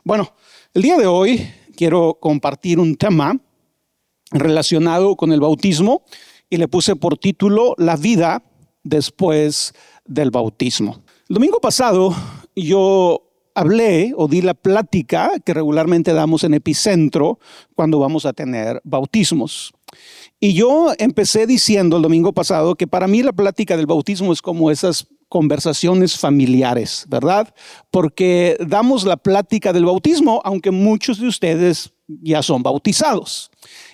Bueno, el día de hoy quiero compartir un tema relacionado con el bautismo y le puse por título La vida después del bautismo. El domingo pasado yo hablé o di la plática que regularmente damos en Epicentro cuando vamos a tener bautismos. Y yo empecé diciendo el domingo pasado que para mí la plática del bautismo es como esas conversaciones familiares, ¿verdad? Porque damos la plática del bautismo, aunque muchos de ustedes ya son bautizados.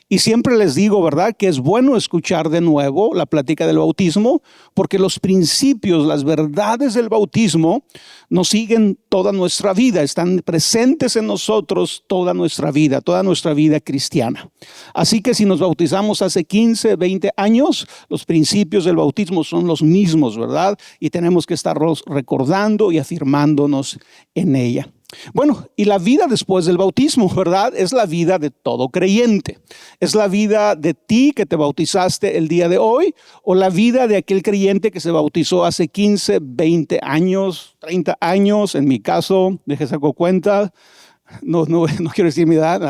Y siempre les digo, ¿verdad?, que es bueno escuchar de nuevo la plática del bautismo, porque los principios, las verdades del bautismo nos siguen toda nuestra vida, están presentes en nosotros toda nuestra vida cristiana. Así que si nos bautizamos hace 15, 20 años, los principios del bautismo son los mismos, ¿verdad? Y tenemos que estarlos recordando y afirmándonos en ella. Bueno, y la vida después del bautismo, ¿verdad? Es la vida de todo creyente. Es la vida de ti que te bautizaste el día de hoy o la vida de aquel creyente que se bautizó hace 15, 20 años, 30 años. En mi caso, saco cuenta, no quiero decir mi edad.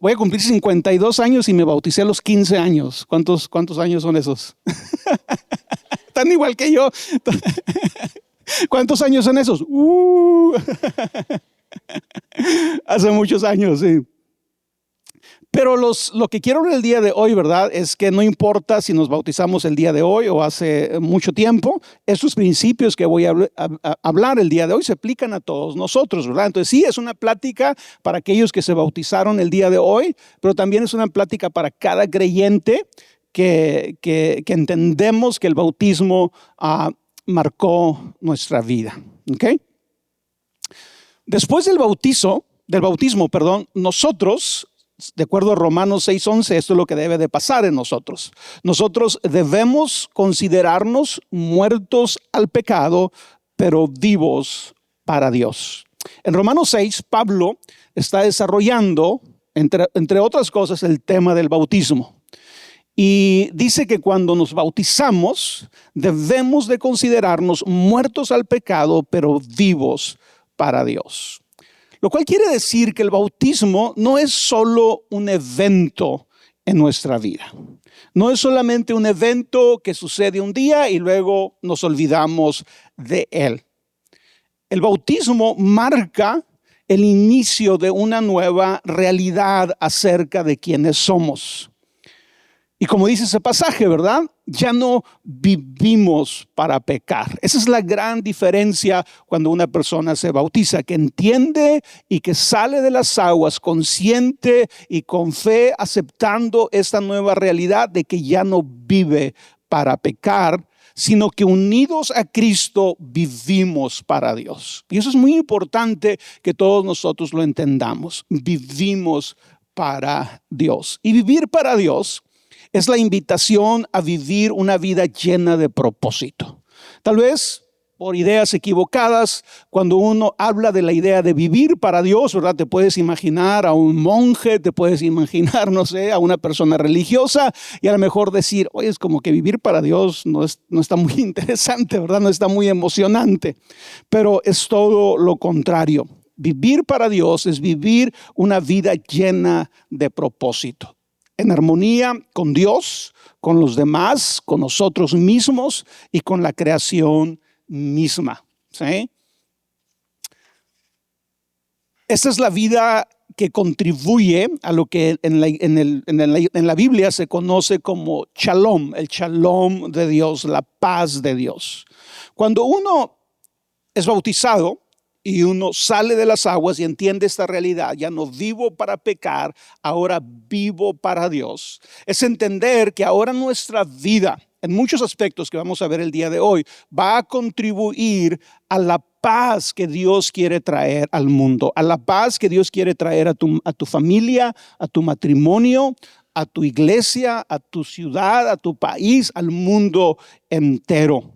Voy a cumplir 52 años y me bauticé a los 15 años. ¿Cuántos años son esos? Tan igual que yo. ¿Cuántos años son esos? Hace muchos años, sí. Pero lo que quiero ver el día de hoy, ¿verdad?, es que no importa si nos bautizamos el día de hoy o hace mucho tiempo, estos principios que voy a hablar el día de hoy se aplican a todos nosotros, ¿verdad? Entonces sí, es una plática para aquellos que se bautizaron el día de hoy, pero también es una plática para cada creyente que entendemos que el bautismo marcó nuestra vida. ¿Okay? Después del bautismo, nosotros, de acuerdo a Romanos 6:11, esto es lo que debe de pasar en nosotros. Nosotros debemos considerarnos muertos al pecado, pero vivos para Dios. En Romanos 6, Pablo está desarrollando, entre otras cosas, el tema del bautismo. Y dice que cuando nos bautizamos debemos de considerarnos muertos al pecado, pero vivos para Dios. Lo cual quiere decir que el bautismo no es solo un evento en nuestra vida. No es solamente un evento que sucede un día y luego nos olvidamos de él. El bautismo marca el inicio de una nueva realidad acerca de quiénes somos. Y como dice ese pasaje, ¿verdad? Ya no vivimos para pecar. Esa es la gran diferencia cuando una persona se bautiza, que entiende y que sale de las aguas consciente y con fe, aceptando esta nueva realidad de que ya no vive para pecar, sino que unidos a Cristo vivimos para Dios. Y eso es muy importante que todos nosotros lo entendamos. Vivimos para Dios. Y vivir para Dios es la invitación a vivir una vida llena de propósito. Tal vez por ideas equivocadas, cuando uno habla de la idea de vivir para Dios, ¿verdad? Te puedes imaginar a un monje, te puedes imaginar, no sé, a una persona religiosa y a lo mejor decir, oye, es como que vivir para Dios no está muy interesante, ¿verdad? No está muy emocionante, pero es todo lo contrario. Vivir para Dios es vivir una vida llena de propósito. En armonía con Dios, con los demás, con nosotros mismos y con la creación misma. ¿Sí? Esta es la vida que contribuye a lo que en la Biblia se conoce como shalom, el shalom de Dios, la paz de Dios. Cuando uno es bautizado, y uno sale de las aguas y entiende esta realidad, ya no vivo para pecar, ahora vivo para Dios. Es entender que ahora nuestra vida, en muchos aspectos que vamos a ver el día de hoy, va a contribuir a la paz que Dios quiere traer al mundo, a la paz que Dios quiere traer a tu familia, a tu matrimonio, a tu iglesia, a tu ciudad, a tu país, al mundo entero.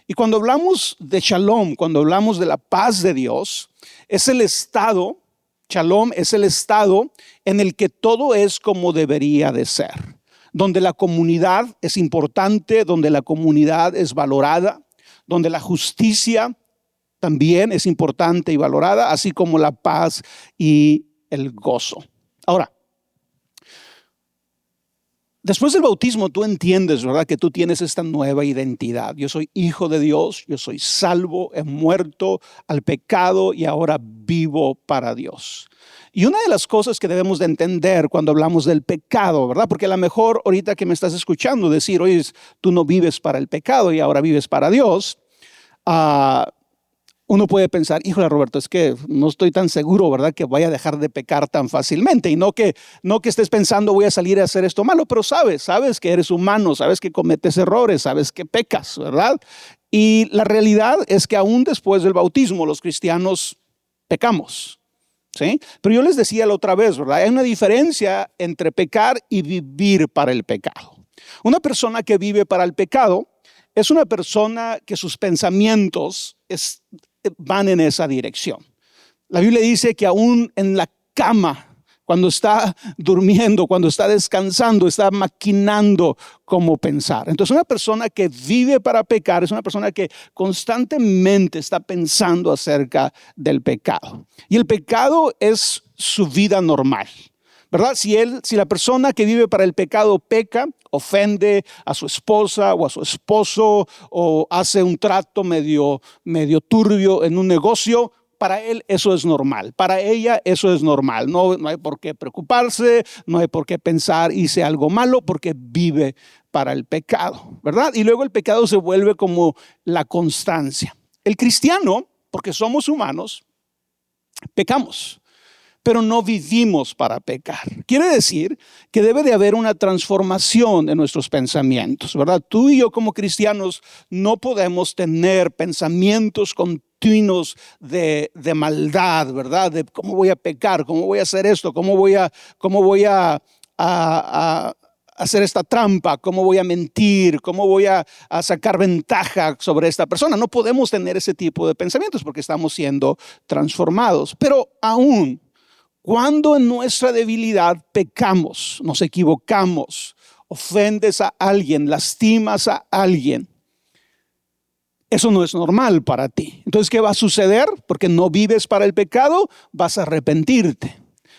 Y cuando hablamos de shalom, cuando hablamos de la paz de Dios, es el estado, shalom es el estado en el que todo es como debería de ser. Donde la comunidad es importante, donde la comunidad es valorada, donde la justicia también es importante y valorada, así como la paz y el gozo. Ahora, después del bautismo tú entiendes, ¿verdad?, que tú tienes esta nueva identidad. Yo soy hijo de Dios, yo soy salvo, he muerto al pecado y ahora vivo para Dios. Y una de las cosas que debemos de entender cuando hablamos del pecado, ¿verdad? Porque a lo mejor ahorita que me estás escuchando decir, oye, tú no vives para el pecado y ahora vives para Dios. Uno puede pensar, híjole, Roberto, es que no estoy tan seguro, ¿verdad?, que vaya a dejar de pecar tan fácilmente. Y no que estés pensando voy a salir a hacer esto malo, pero sabes que eres humano, sabes que cometes errores, sabes que pecas, ¿verdad? Y la realidad es que aún después del bautismo los cristianos pecamos, ¿sí? Pero yo les decía la otra vez, ¿verdad? Hay una diferencia entre pecar y vivir para el pecado. Una persona que vive para el pecado es una persona que sus pensamientos van en esa dirección. La Biblia dice que aún en la cama, cuando está durmiendo, cuando está descansando, está maquinando cómo pensar. Entonces, una persona que vive para pecar es una persona que constantemente está pensando acerca del pecado. Y el pecado es su vida normal, ¿verdad? Si la persona que vive para el pecado peca, ofende a su esposa o a su esposo o hace un trato medio turbio en un negocio, para él eso es normal, para ella eso es normal. No hay por qué preocuparse, no hay por qué pensar hice algo malo porque vive para el pecado, ¿verdad? Y luego el pecado se vuelve como la constancia. El cristiano, porque somos humanos, pecamos, pero no vivimos para pecar. Quiere decir que debe de haber una transformación en nuestros pensamientos, ¿verdad? Tú y yo como cristianos no podemos tener pensamientos continuos de maldad, ¿verdad? De cómo voy a pecar, cómo voy a hacer esto, cómo voy a hacer esta trampa, cómo voy a mentir, cómo voy a sacar ventaja sobre esta persona. No podemos tener ese tipo de pensamientos porque estamos siendo transformados. Pero aún cuando en nuestra debilidad pecamos, nos equivocamos, ofendes a alguien, lastimas a alguien, eso no es normal para ti. Entonces, ¿qué va a suceder? Porque no vives para el pecado, vas a arrepentirte.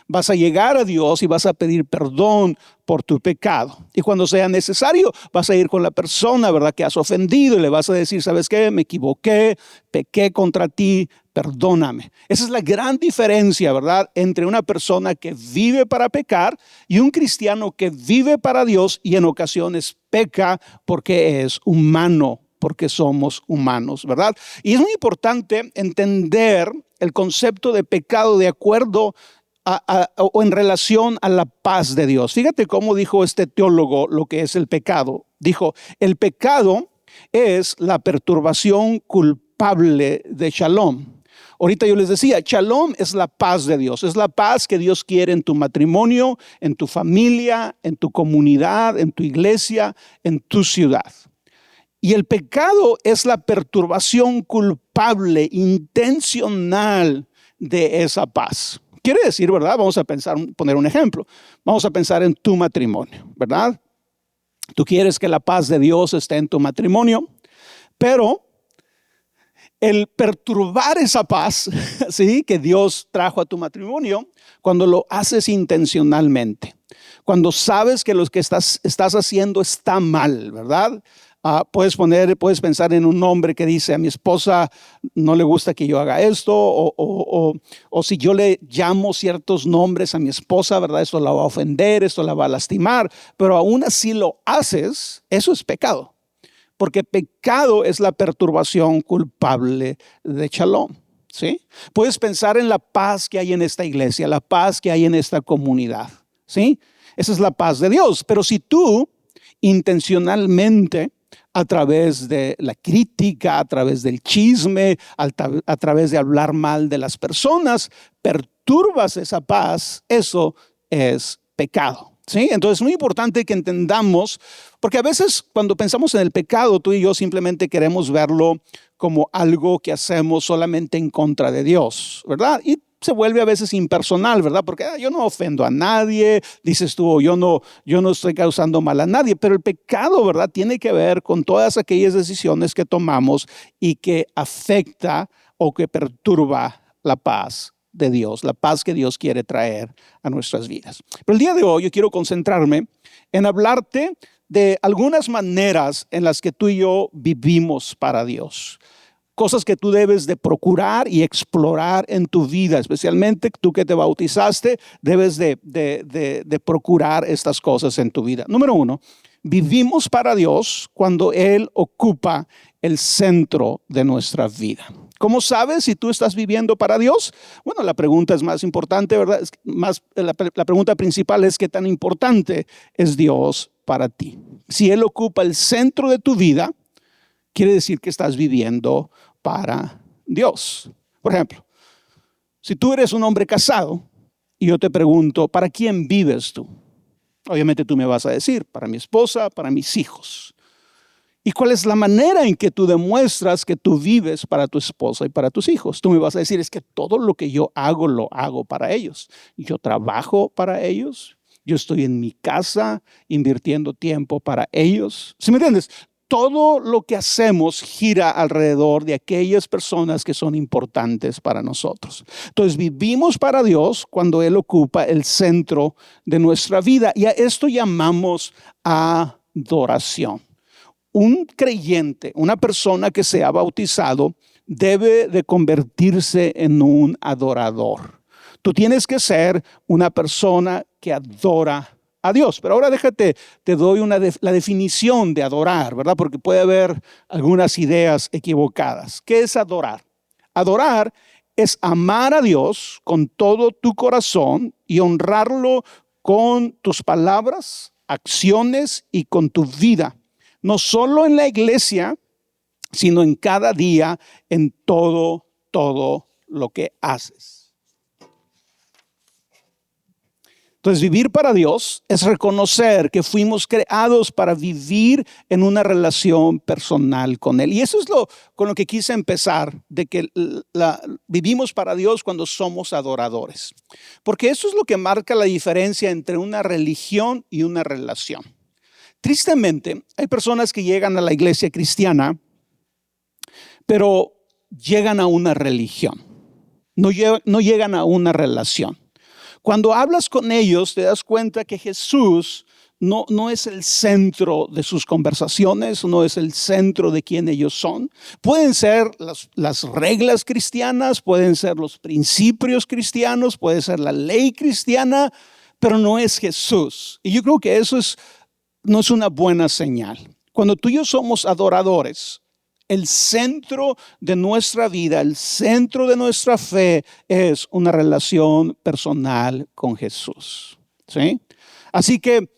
Vas a llegar a Dios y vas a pedir perdón por tu pecado. Y cuando sea necesario, vas a ir con la persona, ¿verdad?, que has ofendido y le vas a decir, ¿sabes qué? Me equivoqué, pequé contra ti, perdóname. Esa es la gran diferencia, ¿verdad?, entre una persona que vive para pecar y un cristiano que vive para Dios y en ocasiones peca porque es humano, porque somos humanos, ¿verdad? Y es muy importante entender el concepto de pecado de acuerdo o en relación a la paz de Dios. Fíjate cómo dijo este teólogo lo que es el pecado. Dijo, el pecado es la perturbación culpable de Shalom. Ahorita yo les decía, Shalom es la paz de Dios, es la paz que Dios quiere en tu matrimonio, en tu familia, en tu comunidad, en tu iglesia, en tu ciudad. Y el pecado es la perturbación culpable, intencional de esa paz. Quiere decir, ¿verdad? Vamos a poner un ejemplo. Vamos a pensar en tu matrimonio, ¿verdad? Tú quieres que la paz de Dios esté en tu matrimonio, pero el perturbar esa paz, ¿sí?, que Dios trajo a tu matrimonio, cuando lo haces intencionalmente, cuando sabes que lo que estás haciendo está mal, ¿verdad? Puedes pensar en un hombre que dice, a mi esposa no le gusta que yo haga esto, o si yo le llamo ciertos nombres a mi esposa, ¿verdad? Esto la va a ofender, esto la va a lastimar, pero aún así lo haces, eso es pecado. Porque pecado es la perturbación culpable de Shalom, ¿sí? Puedes pensar en la paz que hay en esta iglesia, la paz que hay en esta comunidad, ¿sí? Esa es la paz de Dios. Pero si tú intencionalmente, a través de la crítica, a través del chisme, a través de hablar mal de las personas, perturbas esa paz, eso es pecado. ¿Sí? Entonces es muy importante que entendamos, porque a veces cuando pensamos en el pecado, tú y yo simplemente queremos verlo como algo que hacemos solamente en contra de Dios, ¿verdad? Y se vuelve a veces impersonal, ¿verdad? Porque yo no ofendo a nadie, dices tú, yo no estoy causando mal a nadie, pero el pecado, ¿verdad?, tiene que ver con todas aquellas decisiones que tomamos y que afecta o que perturba la paz de Dios, la paz que Dios quiere traer a nuestras vidas. Pero el día de hoy yo quiero concentrarme en hablarte de algunas maneras en las que tú y yo vivimos para Dios. Cosas que tú debes de procurar y explorar en tu vida, especialmente tú que te bautizaste, debes de procurar estas cosas en tu vida. Número uno, vivimos para Dios cuando Él ocupa el centro de nuestra vida. ¿Cómo sabes si tú estás viviendo para Dios? Bueno, la pregunta es más importante, ¿verdad? La pregunta principal es ¿qué tan importante es Dios para ti? Si Él ocupa el centro de tu vida, quiere decir que estás viviendo para Dios. Por ejemplo, si tú eres un hombre casado y yo te pregunto, ¿para quién vives tú? Obviamente tú me vas a decir, para mi esposa, para mis hijos. ¿Y cuál es la manera en que tú demuestras que tú vives para tu esposa y para tus hijos? Tú me vas a decir, es que todo lo que yo hago, lo hago para ellos. Yo trabajo para ellos. Yo estoy en mi casa invirtiendo tiempo para ellos. ¿Sí me entiendes? Todo lo que hacemos gira alrededor de aquellas personas que son importantes para nosotros. Entonces vivimos para Dios cuando Él ocupa el centro de nuestra vida. Y a esto llamamos adoración. Un creyente, una persona que se ha bautizado, debe de convertirse en un adorador. Tú tienes que ser una persona que adora a Dios. Pero ahora te doy la definición de adorar, ¿verdad? Porque puede haber algunas ideas equivocadas. ¿Qué es adorar? Adorar es amar a Dios con todo tu corazón y honrarlo con tus palabras, acciones y con tu vida. No solo en la iglesia, sino en cada día, en todo lo que haces. Entonces, vivir para Dios es reconocer que fuimos creados para vivir en una relación personal con Él. Y eso es con lo que quise empezar, de que vivimos para Dios cuando somos adoradores. Porque eso es lo que marca la diferencia entre una religión y una relación. Tristemente, hay personas que llegan a la iglesia cristiana, pero llegan a una religión. No llegan a una relación. Cuando hablas con ellos, te das cuenta que Jesús no es el centro de sus conversaciones, no es el centro de quién ellos son. Pueden ser las reglas cristianas, pueden ser los principios cristianos, puede ser la ley cristiana, pero no es Jesús. Y yo creo que eso no es una buena señal. Cuando tú y yo somos adoradores, el centro de nuestra vida, el centro de nuestra fe es una relación personal con Jesús. ¿Sí? Así que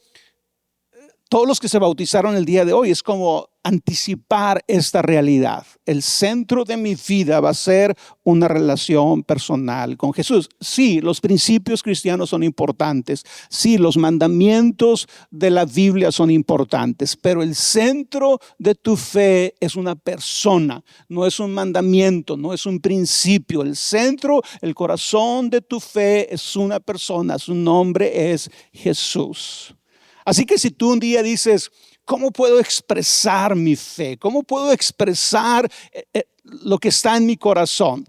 todos los que se bautizaron el día de hoy es como anticipar esta realidad. El centro de mi vida va a ser una relación personal con Jesús. Sí, los principios cristianos son importantes. Sí, los mandamientos de la Biblia son importantes. Pero el centro de tu fe es una persona. No es un mandamiento, no es un principio. El centro, el corazón de tu fe es una persona. Su nombre es Jesús. Así que si tú un día dices, ¿cómo puedo expresar mi fe? ¿Cómo puedo expresar lo que está en mi corazón?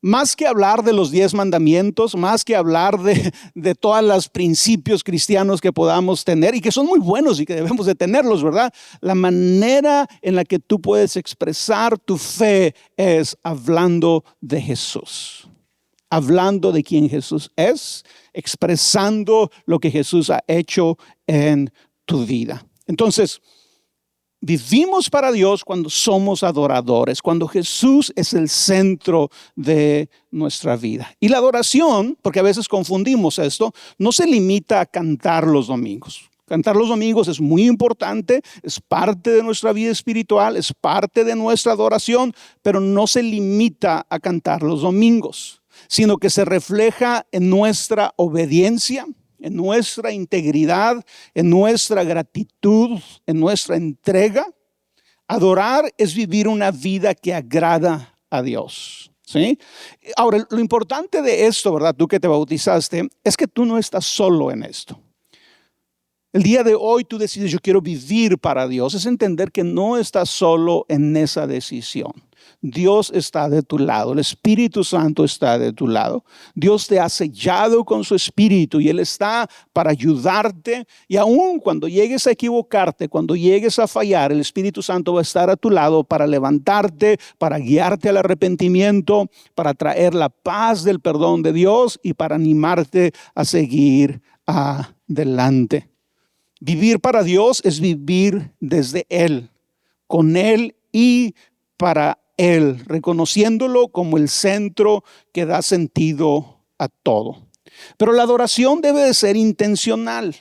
Más que hablar de los 10 mandamientos, más que hablar de todos los principios cristianos que podamos tener y que son muy buenos y que debemos de tenerlos, ¿verdad? La manera en la que tú puedes expresar tu fe es hablando de Jesús. Hablando de quién Jesús es, expresando lo que Jesús ha hecho en tu vida. Entonces, vivimos para Dios cuando somos adoradores, cuando Jesús es el centro de nuestra vida. Y la adoración, porque a veces confundimos esto, no se limita a cantar los domingos. Cantar los domingos es muy importante, es parte de nuestra vida espiritual, es parte de nuestra adoración, pero no se limita a cantar los domingos, sino que se refleja en nuestra obediencia, en nuestra integridad, en nuestra gratitud, en nuestra entrega. Adorar es vivir una vida que agrada a Dios. ¿Sí? Ahora, lo importante de esto, ¿verdad? Tú que te bautizaste, es que tú no estás solo en esto. El día de hoy tú decides, yo quiero vivir para Dios. Es entender que no estás solo en esa decisión. Dios está de tu lado, el Espíritu Santo está de tu lado. Dios te ha sellado con su Espíritu y Él está para ayudarte. Y aun cuando llegues a equivocarte, cuando llegues a fallar, el Espíritu Santo va a estar a tu lado para levantarte, para guiarte al arrepentimiento, para traer la paz del perdón de Dios y para animarte a seguir adelante. Vivir para Dios es vivir desde Él, con Él y para Él, reconociéndolo como el centro que da sentido a todo. Pero la adoración debe de ser intencional,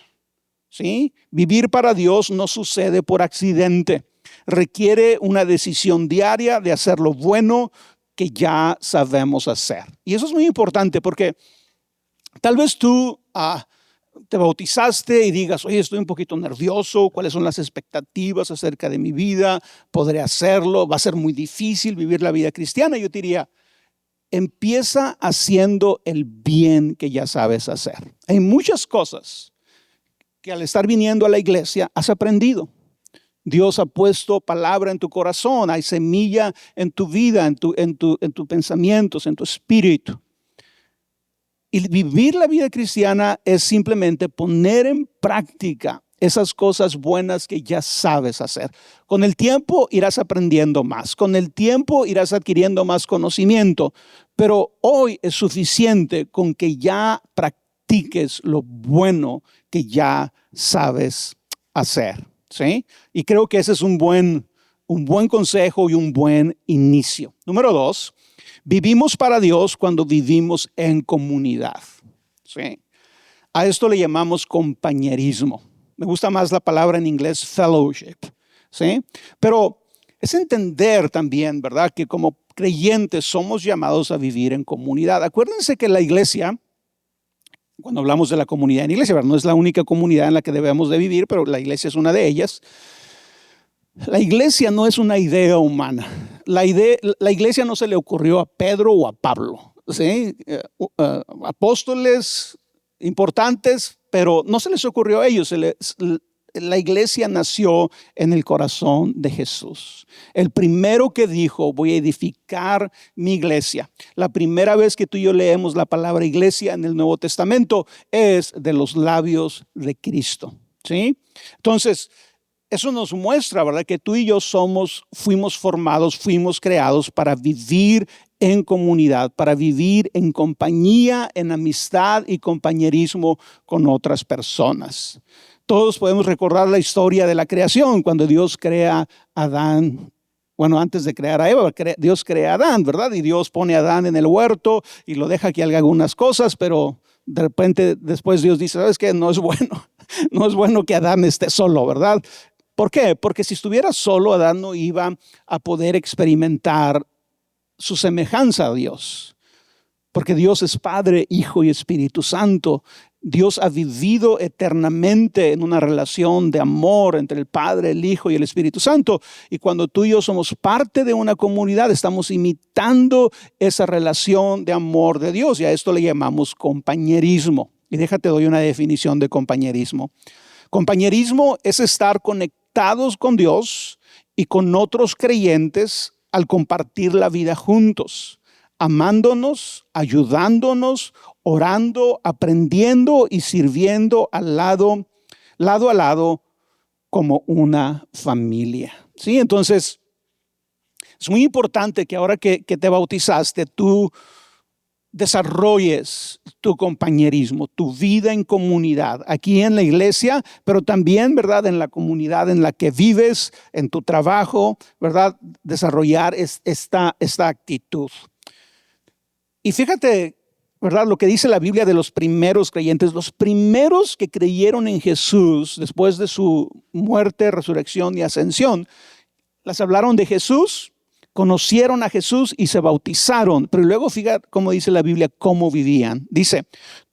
¿sí? Vivir para Dios no sucede por accidente. Requiere una decisión diaria de hacer lo bueno que ya sabemos hacer. Y eso es muy importante porque tal vez tú te bautizaste y digas, oye, estoy un poquito nervioso, ¿cuáles son las expectativas acerca de mi vida? ¿Podré hacerlo? ¿Va a ser muy difícil vivir la vida cristiana? Yo te diría, empieza haciendo el bien que ya sabes hacer. Hay muchas cosas que al estar viniendo a la iglesia has aprendido. Dios ha puesto palabra en tu corazón, hay semilla en tu vida, en tus pensamientos, en tu espíritu. Y vivir la vida cristiana es simplemente poner en práctica esas cosas buenas que ya sabes hacer. Con el tiempo irás aprendiendo más, con el tiempo irás adquiriendo más conocimiento, pero hoy es suficiente con que ya practiques lo bueno que ya sabes hacer, ¿sí? Y creo que ese es un buen consejo y un buen inicio. Número 2. Vivimos para Dios cuando vivimos en comunidad, ¿sí? A esto le llamamos compañerismo. Me gusta más la palabra en inglés fellowship, ¿sí? Pero es entender también, ¿verdad?, que como creyentes somos llamados a vivir en comunidad. Acuérdense que la iglesia, cuando hablamos de la comunidad en iglesia, ¿verdad?, no es la única comunidad en la que debemos de vivir, pero la iglesia es una de ellas. La iglesia no es una idea humana. La iglesia no se le ocurrió a Pedro o a Pablo, ¿sí? Apóstoles importantes, pero no se les ocurrió a ellos. La iglesia nació en el corazón de Jesús. El primero que dijo, voy a edificar mi iglesia. La primera vez que tú y yo leemos la palabra iglesia en el Nuevo Testamento es de los labios de Cristo, ¿sí? Entonces, eso nos muestra, ¿verdad?, que tú y yo fuimos formados, fuimos creados para vivir en comunidad, para vivir en compañía, en amistad y compañerismo con otras personas. Todos podemos recordar la historia de la creación, cuando Dios crea a Adán. Bueno, antes de crear a Eva, Dios crea a Adán, ¿verdad? Y Dios pone a Adán en el huerto y lo deja que haga algunas cosas, pero de repente después Dios dice, ¿sabes qué? No es bueno. No es bueno que Adán esté solo, ¿verdad? ¿Por qué? Porque si estuviera solo, Adán no iba a poder experimentar su semejanza a Dios. Porque Dios es Padre, Hijo y Espíritu Santo. Dios ha vivido eternamente en una relación de amor entre el Padre, el Hijo y el Espíritu Santo. Y cuando tú y yo somos parte de una comunidad, estamos imitando esa relación de amor de Dios. Y a esto le llamamos compañerismo. Y déjate doy una definición de compañerismo. Compañerismo es estar conectados con Dios y con otros creyentes al compartir la vida juntos, amándonos, ayudándonos, orando, aprendiendo y sirviendo lado a lado como una familia. ¿Sí? Entonces, es muy importante que ahora que te bautizaste, tú desarrolles tu compañerismo, tu vida en comunidad, aquí en la iglesia, pero también, ¿verdad?, en la comunidad en la que vives, en tu trabajo, ¿verdad?, desarrollar esta actitud. Y fíjate, ¿verdad?, lo que dice la Biblia de los primeros creyentes, los primeros que creyeron en Jesús después de su muerte, resurrección y ascensión, les hablaron de Jesús, conocieron a Jesús y se bautizaron. Pero luego fíjate cómo dice la Biblia, cómo vivían. Dice,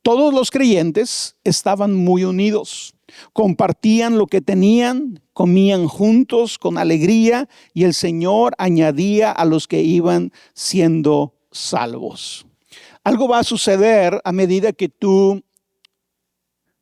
todos los creyentes estaban muy unidos, compartían lo que tenían, comían juntos con alegría y el Señor añadía a los que iban siendo salvos. Algo va a suceder a medida que tú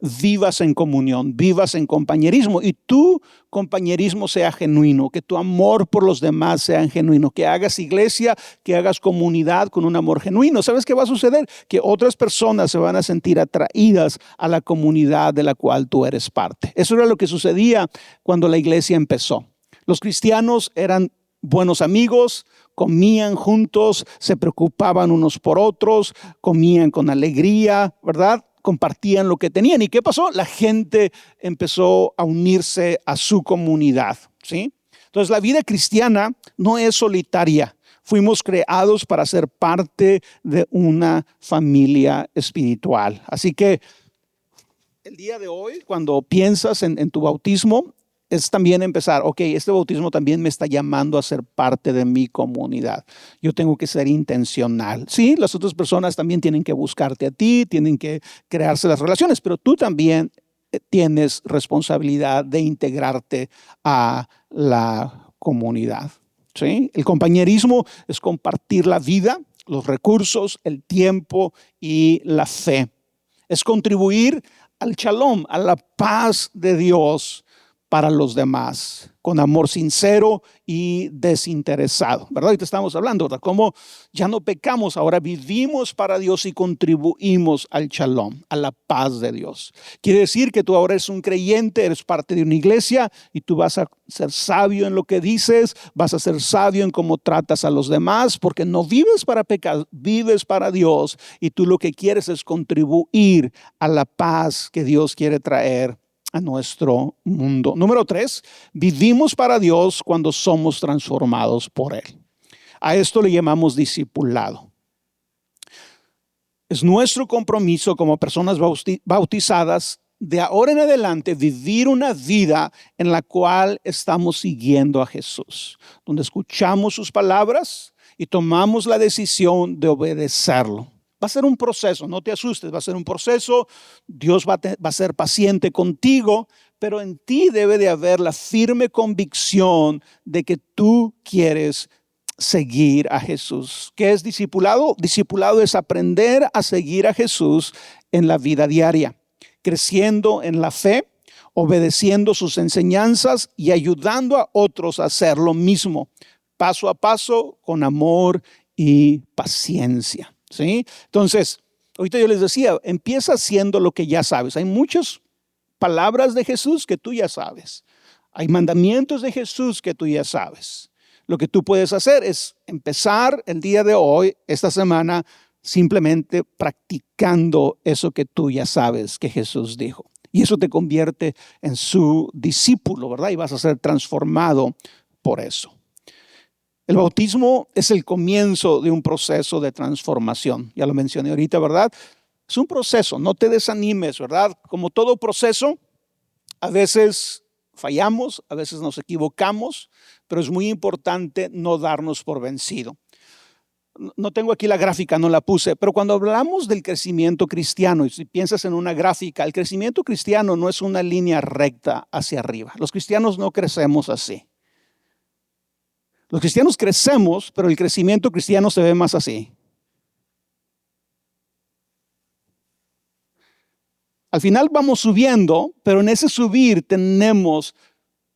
vivas en comunión, vivas en compañerismo y tu compañerismo sea genuino, que tu amor por los demás sea genuino, que hagas iglesia, que hagas comunidad con un amor genuino. ¿Sabes qué va a suceder? Que otras personas se van a sentir atraídas a la comunidad de la cual tú eres parte. Eso era lo que sucedía cuando la iglesia empezó. Los cristianos eran buenos amigos, comían juntos, se preocupaban unos por otros, comían con alegría, ¿verdad? Compartían lo que tenían. ¿Y qué pasó? La gente empezó a unirse a su comunidad, ¿sí? Entonces, la vida cristiana no es solitaria. Fuimos creados para ser parte de una familia espiritual. Así que el día de hoy, cuando piensas en tu bautismo, es también empezar, ok, este bautismo también me está llamando a ser parte de mi comunidad. Yo tengo que ser intencional. Sí, las otras personas también tienen que buscarte a ti, tienen que crearse las relaciones, pero tú también tienes responsabilidad de integrarte a la comunidad. ¿Sí? El compañerismo es compartir la vida, los recursos, el tiempo y la fe. Es contribuir al shalom, a la paz de Dios para los demás, con amor sincero y desinteresado, ¿verdad? Ahorita estamos hablando, ¿verdad? Cómo ya no pecamos, ahora vivimos para Dios y contribuimos al shalom, a la paz de Dios. Quiere decir que tú ahora eres un creyente, eres parte de una iglesia y tú vas a ser sabio en lo que dices, vas a ser sabio en cómo tratas a los demás, porque no vives para pecar, vives para Dios y tú lo que quieres es contribuir a la paz que Dios quiere traer a nuestro mundo. Número 3, vivimos para Dios cuando somos transformados por Él. A esto le llamamos discipulado. Es nuestro compromiso como personas bautizadas de ahora en adelante vivir una vida en la cual estamos siguiendo a Jesús, donde escuchamos sus palabras y tomamos la decisión de obedecerlo. Va a ser un proceso, no te asustes, va a ser un proceso. Dios va a ser paciente contigo, pero en ti debe de haber la firme convicción de que tú quieres seguir a Jesús. ¿Qué es discipulado? Discipulado es aprender a seguir a Jesús en la vida diaria, creciendo en la fe, obedeciendo sus enseñanzas y ayudando a otros a hacer lo mismo, paso a paso, con amor y paciencia. ¿Sí? Entonces, ahorita yo les decía, empieza haciendo lo que ya sabes. Hay muchas palabras de Jesús que tú ya sabes. Hay mandamientos de Jesús que tú ya sabes. Lo que tú puedes hacer es empezar el día de hoy, esta semana, simplemente practicando eso que tú ya sabes que Jesús dijo. Y eso te convierte en su discípulo, ¿verdad? Y vas a ser transformado por eso. El bautismo es el comienzo de un proceso de transformación. Ya lo mencioné ahorita, ¿verdad? Es un proceso, no te desanimes, ¿verdad? Como todo proceso, a veces fallamos, a veces nos equivocamos, pero es muy importante no darnos por vencido. No tengo aquí la gráfica, no la puse, pero cuando hablamos del crecimiento cristiano, y si piensas en una gráfica, el crecimiento cristiano no es una línea recta hacia arriba. Los cristianos no crecemos así. Los cristianos crecemos, pero el crecimiento cristiano se ve más así. Al final vamos subiendo, pero en ese subir tenemos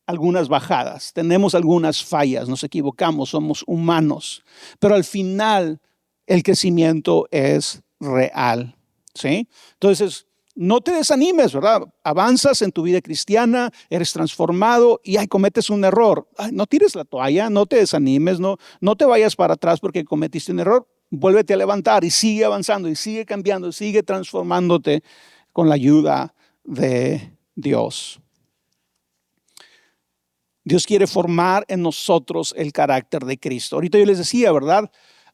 algunas bajadas, tenemos algunas fallas, nos equivocamos, somos humanos. Pero al final el crecimiento es real, ¿sí? Entonces, no te desanimes, ¿verdad? Avanzas en tu vida cristiana, eres transformado y cometes un error. No tires la toalla, no te desanimes, no te vayas para atrás porque cometiste un error. Vuélvete a levantar y sigue avanzando y sigue cambiando, sigue transformándote con la ayuda de Dios. Dios quiere formar en nosotros el carácter de Cristo. Ahorita yo les decía, ¿verdad?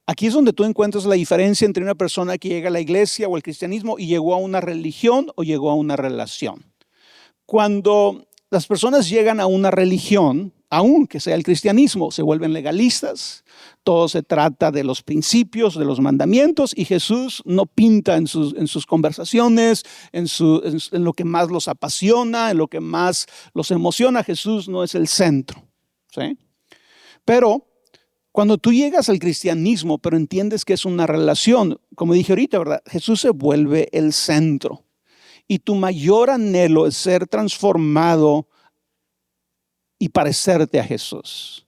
Aquí es donde tú encuentras la diferencia entre una persona que llega a la iglesia o al cristianismo y llegó a una religión o llegó a una relación. Cuando las personas llegan a una religión, aunque sea el cristianismo, se vuelven legalistas. Todo se trata de los principios, de los mandamientos, y Jesús no pinta en sus conversaciones, en lo que más los apasiona, en lo que más los emociona. Jesús no es el centro, ¿sí? Pero cuando tú llegas al cristianismo, pero entiendes que es una relación, como dije ahorita, ¿verdad? Jesús se vuelve el centro. y tu mayor anhelo es ser transformado y parecerte a Jesús.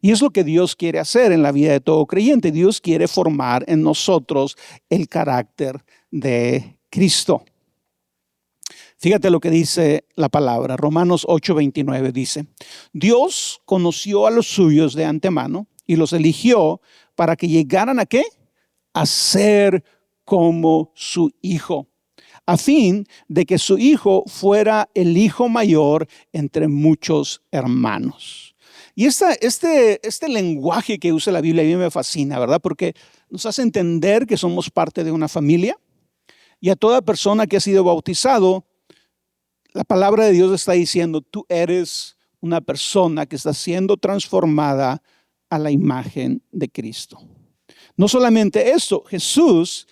Y es lo que Dios quiere hacer en la vida de todo creyente. Dios quiere formar en nosotros el carácter de Cristo. Fíjate lo que dice la palabra. Romanos 8:29 dice: Dios conoció a los suyos de antemano y los eligió para que llegaran ¿a qué? A ser como su Hijo, a fin de que su Hijo fuera el hijo mayor entre muchos hermanos. Y este lenguaje que usa la Biblia a mí me fascina, ¿verdad? Porque nos hace entender que somos parte de una familia, y a toda persona que ha sido bautizado, la palabra de Dios está diciendo: tú eres una persona que está siendo transformada a la imagen de Cristo. No solamente eso, Jesús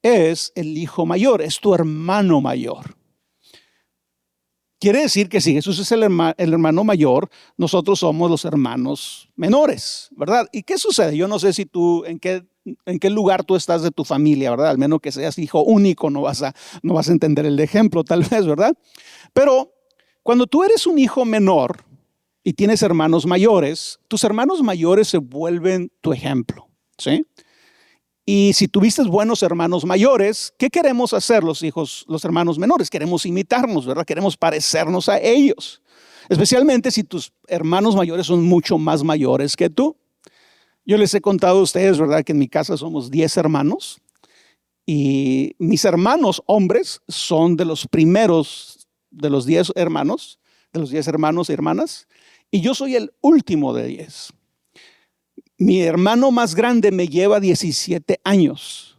es el hijo mayor, es tu hermano mayor. Quiere decir que si Jesús es el hermano mayor, nosotros somos los hermanos menores, ¿verdad? ¿Y qué sucede? Yo no sé si tú, en qué lugar tú estás de tu familia, ¿verdad? Al menos que seas hijo único, no vas a entender el ejemplo, tal vez, ¿verdad? Pero cuando tú eres un hijo menor y tienes hermanos mayores, tus hermanos mayores se vuelven tu ejemplo, ¿sí? Y si tuviste buenos hermanos mayores, ¿qué queremos hacer los hermanos menores? Queremos imitarnos, ¿verdad? Queremos parecernos a ellos. Especialmente si tus hermanos mayores son mucho más mayores que tú. Yo les he contado a ustedes, ¿verdad? Que en mi casa somos 10 hermanos. Y mis hermanos hombres son de los primeros de los 10 hermanos, de los 10 hermanos y hermanas. Y yo soy el último de 10. Mi hermano más grande me lleva 17 años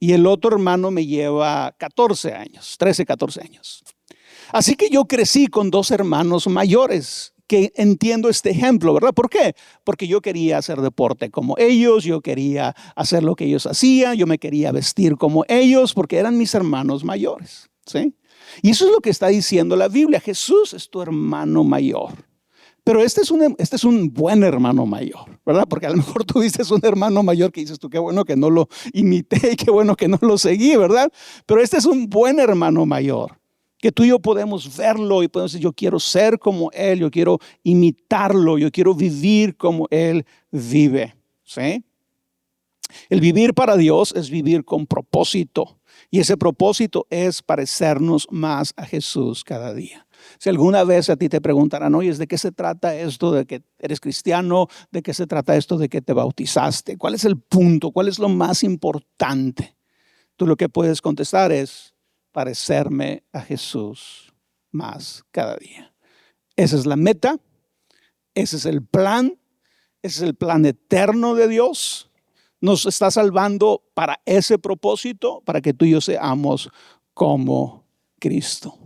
y el otro hermano me lleva 14 años, 13, 14 años. Así que yo crecí con 2 hermanos mayores que entiendo este ejemplo, ¿verdad? ¿Por qué? Porque yo quería hacer deporte como ellos, yo quería hacer lo que ellos hacían, yo me quería vestir como ellos porque eran mis hermanos mayores, ¿sí? Y eso es lo que está diciendo la Biblia. Jesús es tu hermano mayor. Pero este es un buen hermano mayor, ¿verdad? Porque a lo mejor tuviste un hermano mayor que dices tú: qué bueno que no lo imité, qué bueno que no lo seguí, ¿verdad? Pero este es un buen hermano mayor, que tú y yo podemos verlo y podemos decir: yo quiero ser como él, yo quiero imitarlo, yo quiero vivir como él vive, ¿sí? El vivir para Dios es vivir con propósito. Y ese propósito es parecernos más a Jesús cada día. Si alguna vez a ti te preguntarán: oye, ¿de qué se trata esto de que eres cristiano? ¿De qué se trata esto de que te bautizaste? ¿Cuál es el punto? ¿Cuál es lo más importante? Tú lo que puedes contestar es: parecerme a Jesús más cada día. Esa es la meta, ese es el plan eterno de Dios. Nos está salvando para ese propósito, para que tú y yo seamos como Cristo,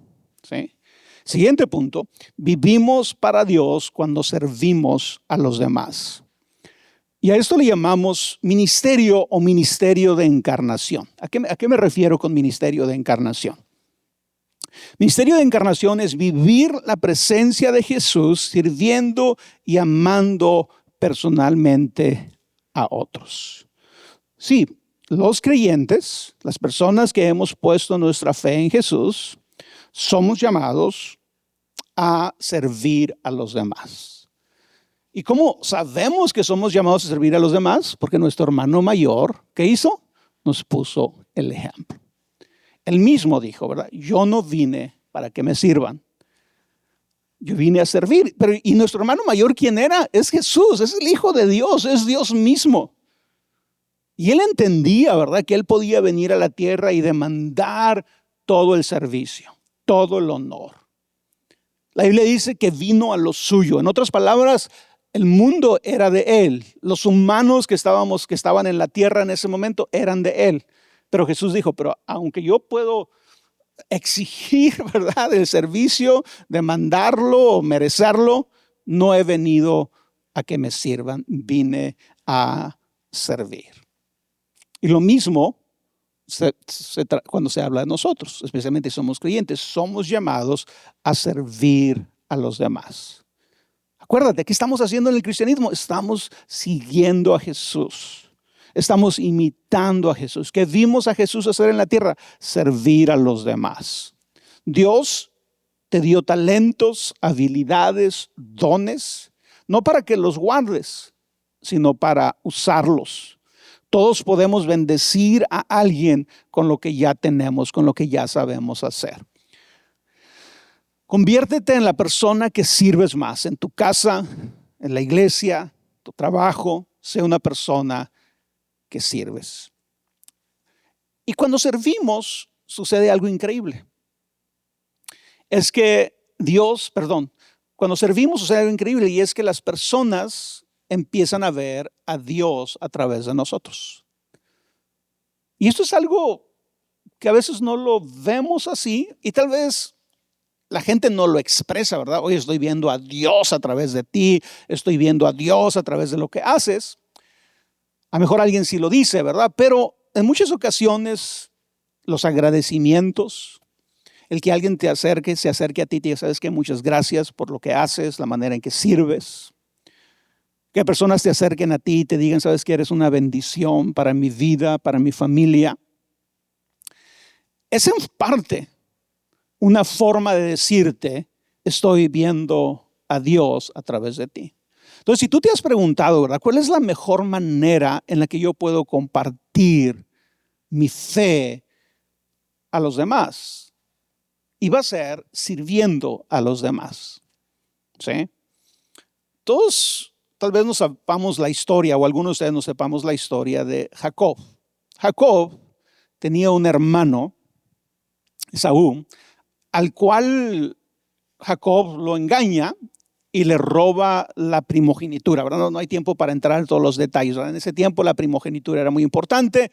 ¿sí? Siguiente punto: vivimos para Dios cuando servimos a los demás. Y a esto le llamamos ministerio o ministerio de encarnación. ¿A qué me refiero con ministerio de encarnación? Ministerio de encarnación es vivir la presencia de Jesús sirviendo y amando personalmente a otros. Sí, los creyentes, las personas que hemos puesto nuestra fe en Jesús, somos llamados a servir a los demás. ¿Y cómo sabemos que somos llamados a servir a los demás? Porque nuestro hermano mayor, ¿qué hizo? Nos puso el ejemplo. Él mismo dijo, ¿verdad? Yo no vine para que me sirvan. Yo vine a servir. Pero, ¿y nuestro hermano mayor quién era? Es Jesús, es el Hijo de Dios, es Dios mismo. Y él entendía, ¿verdad?, que él podía venir a la tierra y demandar todo el servicio, todo el honor. La Biblia dice que vino a lo suyo. En otras palabras, el mundo era de él. Los humanos que estaban en la tierra en ese momento eran de él. Pero Jesús dijo: pero aunque yo puedo exigir, ¿verdad?, el servicio, demandarlo o merecerlo, no he venido a que me sirvan, vine a servir. Y lo mismo cuando se habla de nosotros, especialmente si somos creyentes, somos llamados a servir a los demás. Acuérdate, ¿qué estamos haciendo en el cristianismo? Estamos siguiendo a Jesús. Estamos imitando a Jesús. ¿Qué vimos a Jesús hacer en la tierra? Servir a los demás. Dios te dio talentos, habilidades, dones, no para que los guardes, sino para usarlos. Todos podemos bendecir a alguien con lo que ya tenemos, con lo que ya sabemos hacer. Conviértete en la persona que sirves más, en tu casa, en la iglesia, tu trabajo. Sé una persona que sirves. Y cuando servimos, sucede algo increíble. Es que cuando servimos sucede algo increíble, y es que las personas empiezan a ver a Dios a través de nosotros. Y esto es algo que a veces no lo vemos así, y tal vez la gente no lo expresa, ¿verdad? Hoy estoy viendo a Dios a través de ti, estoy viendo a Dios a través de lo que haces. A lo mejor alguien sí lo dice, ¿verdad? Pero en muchas ocasiones los agradecimientos, el que alguien se acerque a ti y te diga, sabes que muchas gracias por lo que haces, la manera en que sirves. Que personas te acerquen a ti y te digan, sabes que eres una bendición para mi vida, para mi familia. Es en parte una forma de decirte, estoy viendo a Dios a través de ti. Entonces, si tú te has preguntado, ¿verdad? ¿Cuál es la mejor manera en la que yo puedo compartir mi fe a los demás? Y va a ser sirviendo a los demás. ¿Sí? Todos tal vez nos sepamos la historia, o algunos de ustedes nos sepamos la historia de Jacob. Jacob tenía un hermano, Esaú, al cual Jacob lo engaña y le roba la primogenitura, ¿verdad? No hay tiempo para entrar en todos los detalles, ¿verdad? En ese tiempo la primogenitura era muy importante.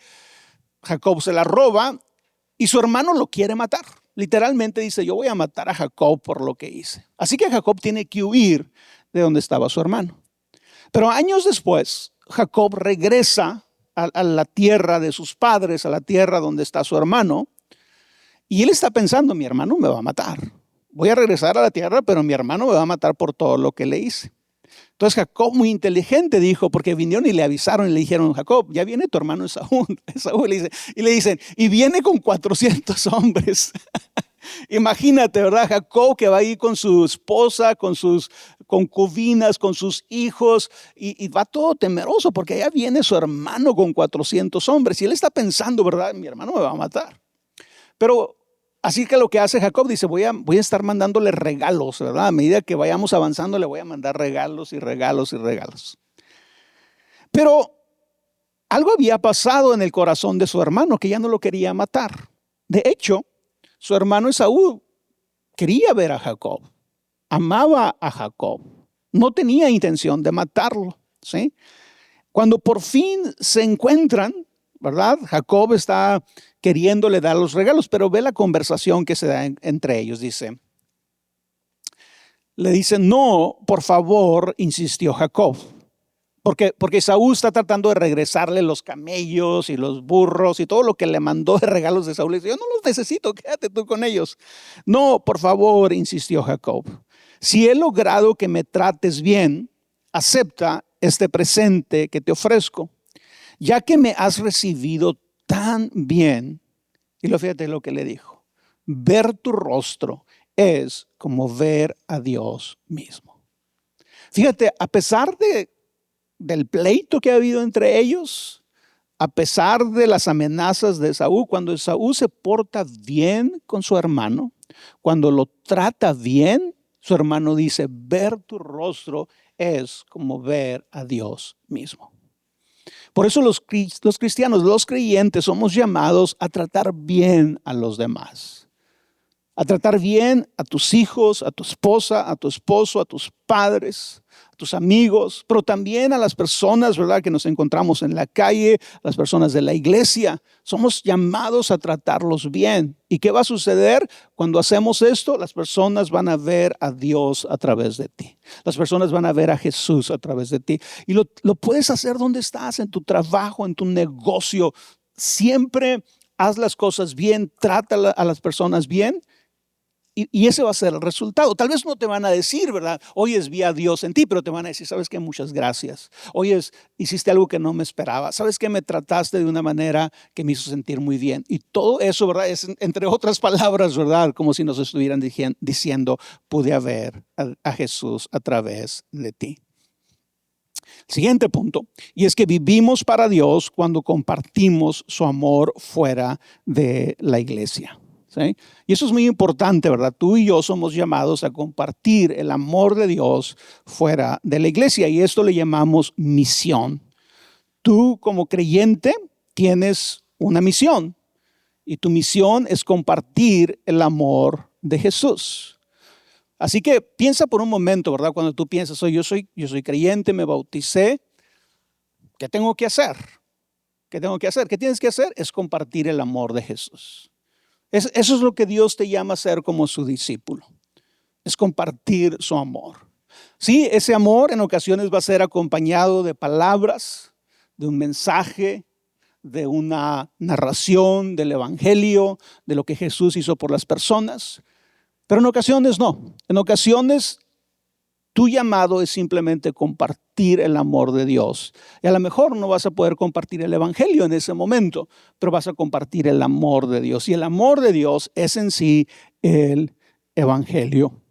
Jacob se la roba y su hermano lo quiere matar. Literalmente dice, yo voy a matar a Jacob por lo que hice. Así que Jacob tiene que huir de donde estaba su hermano. Pero años después, Jacob regresa a la tierra de sus padres, a la tierra donde está su hermano. Y él está pensando, mi hermano me va a matar. Voy a regresar a la tierra, pero mi hermano me va a matar por todo lo que le hice. Entonces Jacob, muy inteligente, dijo, porque vinieron y le avisaron y le dijeron, Jacob, ya viene tu hermano Esaú. Y le dicen, y viene con 400 hombres. Imagínate, ¿verdad? Jacob que va ahí con su esposa, con sus concubinas, con sus hijos, y va todo temeroso porque allá viene su hermano con 400 hombres. Y él está pensando, ¿verdad? Mi hermano me va a matar. Pero así que lo que hace Jacob, dice, voy a estar mandándole regalos, ¿verdad? A medida que vayamos avanzando, le voy a mandar regalos y regalos y regalos. Pero algo había pasado en el corazón de su hermano, que ya no lo quería matar. De hecho, su hermano Esaú quería ver a Jacob, amaba a Jacob, no tenía intención de matarlo, ¿sí? Cuando por fin se encuentran, ¿verdad? Jacob está queriéndole dar los regalos, pero ve la conversación que se da entre ellos. Le dice, no, por favor, insistió Jacob. Porque Saúl está tratando de regresarle los camellos y los burros y todo lo que le mandó de regalos de Saúl. Le dice, yo no los necesito, quédate tú con ellos. No, por favor, insistió Jacob. Si he logrado que me trates bien, acepta este presente que te ofrezco. Ya que me has recibido tan bien, y fíjate lo que le dijo, ver tu rostro es como ver a Dios mismo. Fíjate, a pesar del pleito que ha habido entre ellos, a pesar de las amenazas de Esaú, cuando Esaú se porta bien con su hermano, cuando lo trata bien, su hermano dice, ver tu rostro es como ver a Dios mismo. Por eso los cristianos, los creyentes, somos llamados a tratar bien a los demás. A tratar bien a tus hijos, a tu esposa, a tu esposo, a tus padres, a tus amigos, pero también a las personas, ¿verdad?, que nos encontramos en la calle, las personas de la iglesia. Somos llamados a tratarlos bien. ¿Y qué va a suceder cuando hacemos esto? Las personas van a ver a Dios a través de ti. Las personas van a ver a Jesús a través de ti. Y lo puedes hacer donde estás, en tu trabajo, en tu negocio. Siempre haz las cosas bien, trata a las personas bien. Y ese va a ser el resultado. Tal vez no te van a decir, ¿verdad? Hoy vi a Dios en ti, pero te van a decir, ¿sabes qué? Muchas gracias. Hoy hiciste algo que no me esperaba. ¿Sabes qué? Me trataste de una manera que me hizo sentir muy bien. Y todo eso, ¿verdad? Es, entre otras palabras, ¿verdad? Como si nos estuvieran diciendo, pude ver a Jesús a través de ti. Siguiente punto, y es que vivimos para Dios cuando compartimos su amor fuera de la iglesia. ¿Sí? Y eso es muy importante, ¿verdad? Tú y yo somos llamados a compartir el amor de Dios fuera de la iglesia y esto le llamamos misión. Tú como creyente tienes una misión y tu misión es compartir el amor de Jesús. Así que piensa por un momento, ¿verdad? Cuando tú piensas, yo soy creyente, me bauticé, ¿qué tengo que hacer? ¿Qué tengo que hacer? ¿Qué tienes que hacer? Es compartir el amor de Jesús. Eso es lo que Dios te llama a hacer como su discípulo. Es compartir su amor. Sí, ese amor en ocasiones va a ser acompañado de palabras, de un mensaje, de una narración del evangelio, de lo que Jesús hizo por las personas. Pero en ocasiones no. En ocasiones tu llamado es simplemente compartir el amor de Dios. Y a lo mejor no vas a poder compartir el evangelio en ese momento, pero vas a compartir el amor de Dios. Y el amor de Dios es en sí el evangelio.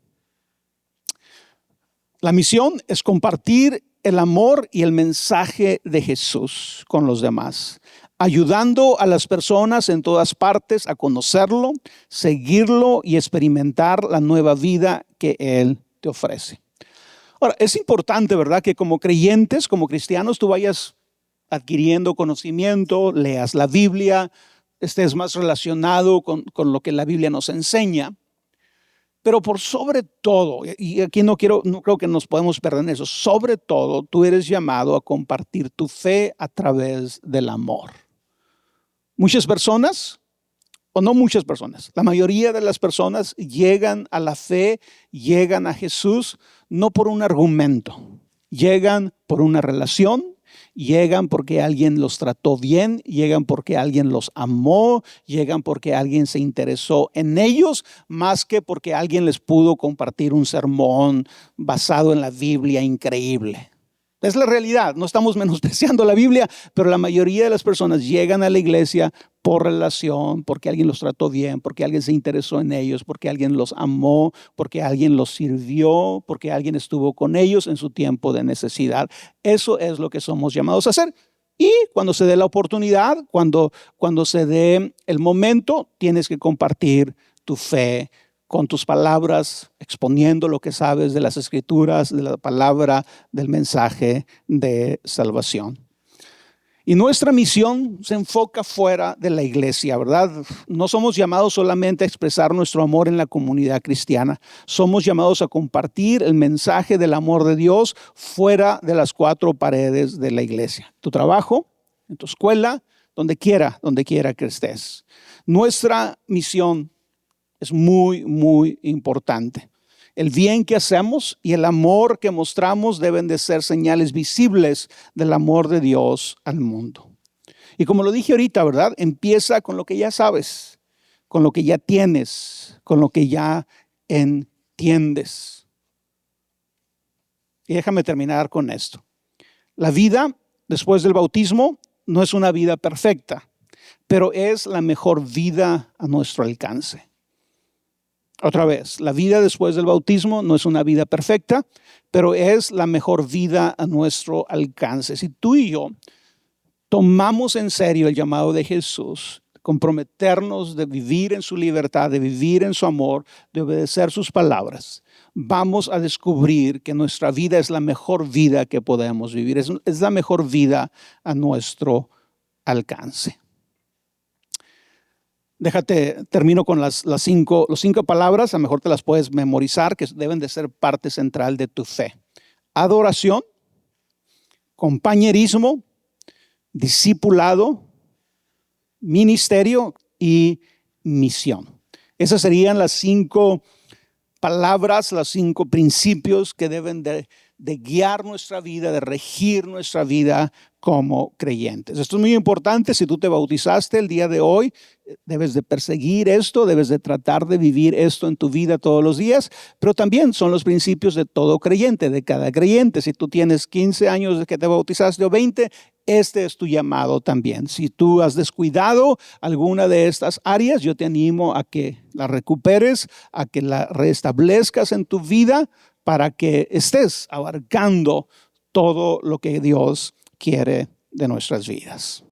La misión es compartir el amor y el mensaje de Jesús con los demás, ayudando a las personas en todas partes a conocerlo, seguirlo y experimentar la nueva vida que Él te ofrece. Ahora, es importante, ¿verdad?, que como creyentes, como cristianos, tú vayas adquiriendo conocimiento, leas la Biblia, estés más relacionado con lo que la Biblia nos enseña. Pero por sobre todo, y aquí no creo que nos podemos perder en eso, sobre todo tú eres llamado a compartir tu fe a través del amor. Muchas personas, o no muchas personas, la mayoría de las personas llegan a la fe, llegan a Jesús, no por un argumento, llegan por una relación, llegan porque alguien los trató bien, llegan porque alguien los amó, llegan porque alguien se interesó en ellos, más que porque alguien les pudo compartir un sermón basado en la Biblia increíble. Es la realidad, no estamos menospreciando la Biblia, pero la mayoría de las personas llegan a la iglesia por relación, porque alguien los trató bien, porque alguien se interesó en ellos, porque alguien los amó, porque alguien los sirvió, porque alguien estuvo con ellos en su tiempo de necesidad. Eso es lo que somos llamados a hacer. Y cuando se dé la oportunidad, cuando se dé el momento, tienes que compartir tu fe con tus palabras, exponiendo lo que sabes de las Escrituras, de la palabra, del mensaje de salvación. Y nuestra misión se enfoca fuera de la iglesia, ¿verdad? No somos llamados solamente a expresar nuestro amor en la comunidad cristiana. Somos llamados a compartir el mensaje del amor de Dios fuera de las cuatro paredes de la iglesia. Tu trabajo, en tu escuela, donde quiera que estés. Nuestra misión es muy, muy importante. El bien que hacemos y el amor que mostramos deben de ser señales visibles del amor de Dios al mundo. Y como lo dije ahorita, ¿verdad? Empieza con lo que ya sabes, con lo que ya tienes, con lo que ya entiendes. Y déjame terminar con esto. La vida después del bautismo no es una vida perfecta, pero es la mejor vida a nuestro alcance. Otra vez, la vida después del bautismo no es una vida perfecta, pero es la mejor vida a nuestro alcance. Si tú y yo tomamos en serio el llamado de Jesús, comprometernos de vivir en su libertad, de vivir en su amor, de obedecer sus palabras, vamos a descubrir que nuestra vida es la mejor vida que podemos vivir. Es la mejor vida a nuestro alcance. Termino con las cinco palabras, a lo mejor te las puedes memorizar, que deben de ser parte central de tu fe. Adoración, compañerismo, discipulado, ministerio y misión. Esas serían las 5 palabras, los 5 principios que deben de guiar nuestra vida, de regir nuestra vida como creyentes. Esto es muy importante. Si tú te bautizaste el día de hoy, debes de perseguir esto, debes de tratar de vivir esto en tu vida todos los días, pero también son los principios de todo creyente, de cada creyente. Si tú tienes 15 años de que te bautizaste o 20, este es tu llamado también. Si tú has descuidado alguna de estas áreas, yo te animo a que la recuperes, a que la restablezcas en tu vida para que estés abarcando todo lo que Dios quiere de nuestras vidas.